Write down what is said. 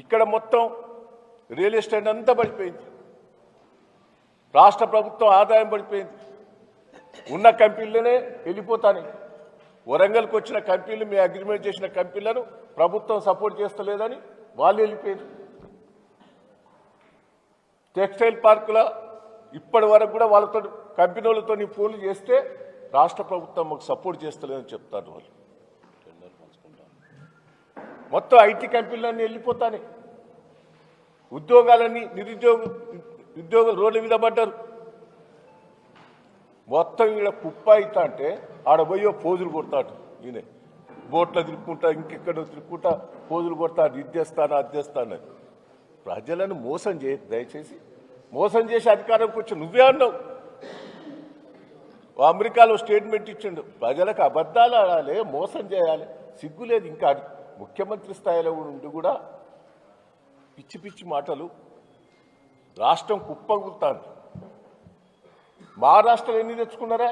ఇక్కడ మొత్తం real estate అంతా పడిపోయింది. రాష్ట్ర ప్రభుత్వం ఆదాయం పడిపోయింది. ఉన్న కంపెనీలనే వెళ్ళిపోతాయి. వరంగల్కి వచ్చిన కంపెనీలు, మీ అగ్రిమెంట్ చేసిన కంపెనీలను ప్రభుత్వం సపోర్ట్ చేస్తలేదని వాళ్ళు వెళ్ళిపోయారు. టెక్స్టైల్ పార్కుల ఇప్పటి వరకు కూడా వాళ్ళతో కంపెనీలతో ఫోన్లు చేస్తే రాష్ట్ర ప్రభుత్వం మాకు సపోర్ట్ చేస్తలేదని చెప్తారు వాళ్ళు. మొత్తం ఐటీ కంపెనీలన్నీ వెళ్ళిపోతాయి. ఉద్యోగాలన్నీ ఉద్యోగులు రోడ్ల మీద పడ్డారు. మొత్తం ఇక్కడ కుప్ప అవుతా అంటే ఆడ పోయో పోజులు కొడతాడు. ఈయన బోట్లో తిరుక్కుంటా, ఇంకెక్కడో తిరుక్కుంటా పోజులు కొడతాడు. ఇద్దేస్తాను అద్దేస్తాను. ప్రజలను మోసం చేయ, దయచేసి మోసం చేసి అధికారంకి వచ్చి నువ్వే అన్నావు. అమెరికాలో స్టేట్మెంట్ ఇచ్చిండు, ప్రజలకు అబద్ధాలు ఆడాలి, మోసం చేయాలి. సిగ్గులేదు. ఇంకా ముఖ్యమంత్రి స్థాయిలో ఉండి కూడా పిచ్చి పిచ్చి మాటలు. రాష్ట్రం కుప్పగులుతాను. మహారాష్ట్రలో ఎన్ని తెచ్చుకున్నారా?